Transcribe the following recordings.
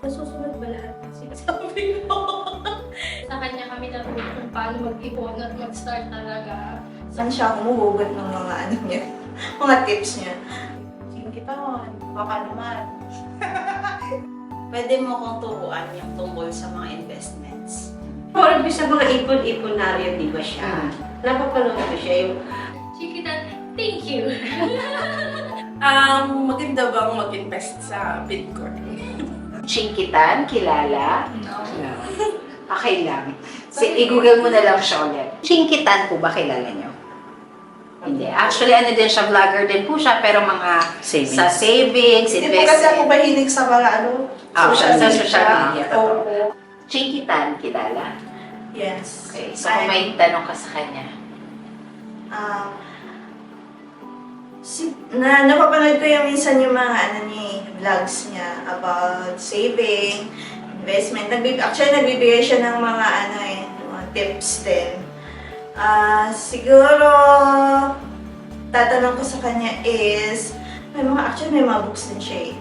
Nasusunod ba lahat ng sinasabi ko? Sa kanya kami natuto kung paano mag-ipon at mag-start talaga. Saan siya humuhugot ng mga ano niya, mga tips niya. Sige kita, baka naman. Pwede mo kong turuan yung tungkol sa mga investments. More sa mga ipon-iponaryo, di ba siya? Napapanood ko siya yung Chikita, thank you. Maganda bang mag-invest sa Bitcoin? Chinkitan, kilala? No. No. Okay lang. I-google mo na lang siya ulit. Chinkitan po ba kilala niyo? Hindi. Actually, ano din siya, vlogger din po siya, pero mga savings. sa savings, Hindi po kasi ako investment. mahilig sa mga ano, Sa social media. Oo. Chinkitan, kilala? Yes. Okay. So, kung may tanong ka sa kanya. Napapanood ko yung minsan yung mga vlogs niya about saving, investment. Actually, nagbibigay siya ng mga mga tips din. Siguro, tatanong ko sa kanya is, may mga books din siya eh.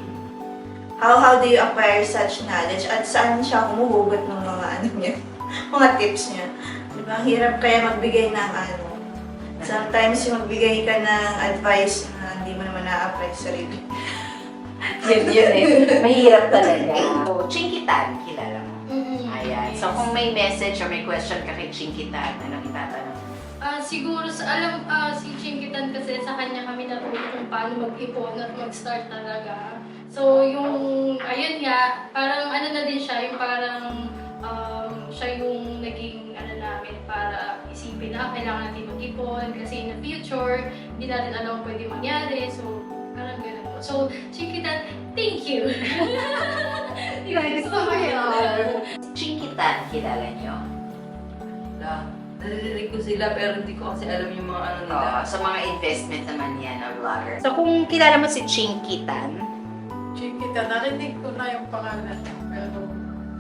How do you acquire such knowledge? At saan siya humuhugot ng mga niya, mga tips niya? Diba, ang hirap kaya magbigay ng sometimes yung magbigay ka ng advice na hindi mo naman na-apply sa sarili. Yun eh. Mahirap talaga. So, Chinkitan, kilala mo? Ayan. So, kung may message or may question ka kay Chinkitan, anong itatanong? Siguro si Chinkitan kasi sa kanya kami natuto kung paano mag-ipon at mag-start talaga. So ayun nga, parang na din siya, yung parang siya yung naging namin para isipin na kailangan natin mag-ipon kasi in the future, hindi natin alam kung pwede mangyari. So, parang ganun po. So, Chinkitan, thank you! Gusto ko yun. Chinkitan, kilala niyo? Naririnig ko sila pero hindi ko kasi alam yung mga ano nila. Sa mga investment naman yan, na vlogger. So, kung kilala mo si Chinkitan, Chiquita, narinig ko na yung pangalan. Pero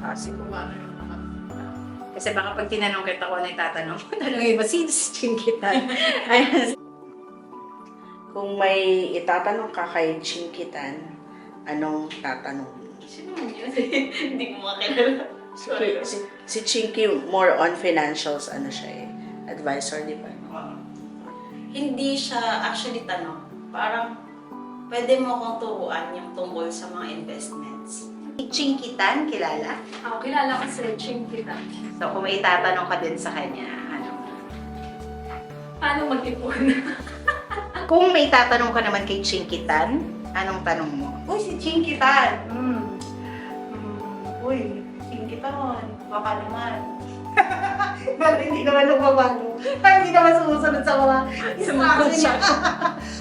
kasi kung ano yung mga... kasi baka pag tinanong kita kung ano yung tatanong mo, tanongin mo, sino si Chinkitan? Ayan. kung may itatanong ka kay Chinkitan, anong tatanong mo? Sino mo yun? Hindi ko makilala. Si Chinky, more on financials, siya eh. Advisor, di ba? Hindi siya actually tanong. Parang, pwede mo kong turuan yung tungkol sa mga investments. Si Chinkitan, kilala? Ako kilala ko si Chinkitan. So, kung may tatanong ka din sa kanya, ano? Paano mag-ipon? Kung may tatanong ka naman kay Chinkitan, anong tanong mo? Uy, si Chinkitan! Uy, Chinkitan, baka naman. Pero hindi naman nagbabago. Hindi naman sumusunod sa mga instruction niya.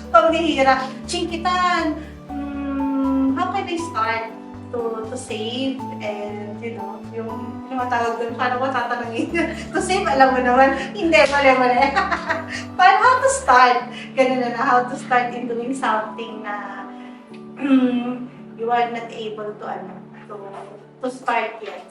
Pagnihira. Chinkitan, how can I start to save and, yung matawag doon, paano ko tatanungin? To save, alam mo naman, hindi, mali. But how to start? Ganun na, how to start in doing something na you are not able to start yet.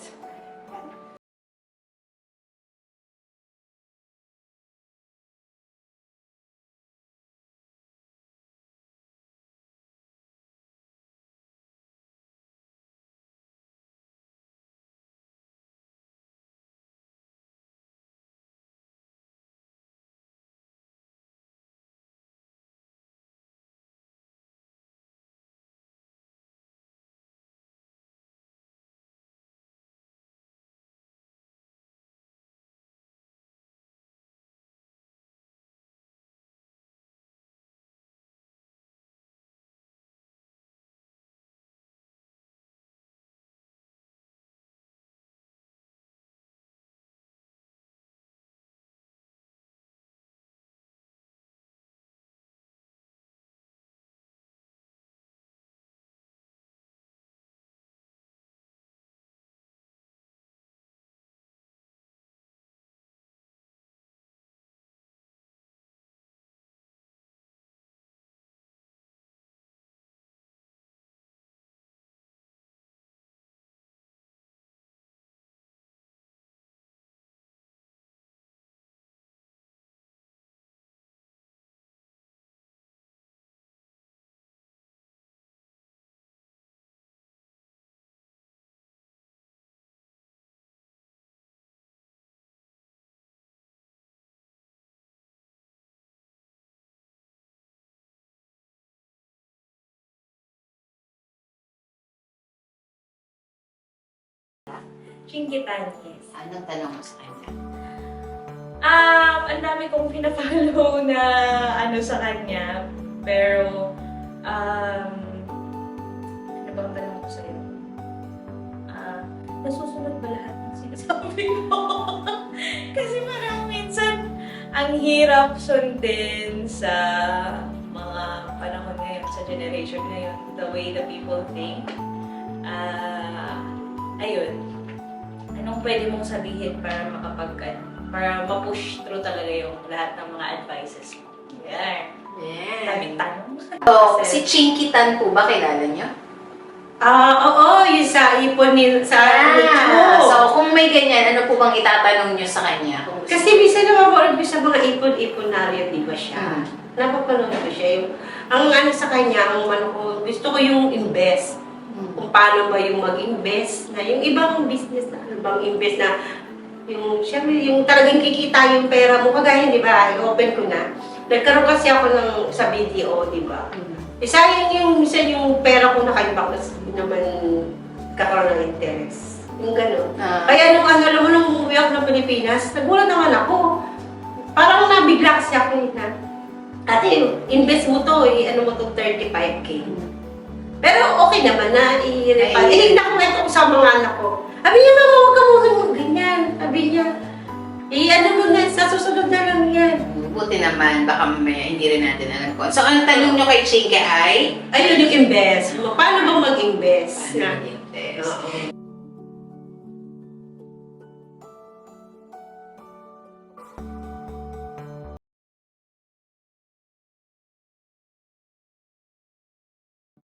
Chinkitan, yes. Anong tanong mo sa kanya? Ang dami kong pinafollow na ano sa kanya. Pero, ano bang tanong ko sa'yo? Nasusunod ba lahat ng sinasabi mo? Kasi parang minsan, ang hirap sundin sa mga panahon ngayon, sa generation ngayon, the way the people think. Ayun. Anong pwede mong sabihin para para ma-push through talaga yung lahat ng mga advices mo? Yeah. Daming tanong. So, si Chinkitan po ba kilala niyo? Oo, yung sa ipon sa YouTube. So kung may ganyan, ano po bang itatanong niyo sa kanya? Kung gusto- Kasi minsan napapanood ko sa mga ipon-iponaryo, di ba siya? Mm. Napapanood ko siya. Ang ano sa kanya, ang ano ko, gusto ko yung invest. Kung paano ba yung mag-invest na yung ibang business na ano bang invest na yung syempre yung talagang kikita yung pera mo kagaya di ba i-open ko na nagkaroon kasi ako ng sa BDO di ba sayang yung minsan yung pera ko nakaimbak na naman kakaroon ng interest yung gano'n kaya nung ano alam mo nung umuwi ako ng Pilipinas nagulat naman ako parang nabigla kasi ako na ate invest mo to ano mo to 35K pero okay naman na i-refund. Nakuwento ko sa mga anak ko. Sabi niya, mama, huwag ka muna mag-ganyan. Sabi niya, ano mo na, sa susunod na lang yan. Buti naman, baka may hindi rin natin alam ko. So, ang tanong niyo kay Chinky ay? Ayun yung invest. Paano bang mag-invest? Paano mag-invest? Oo.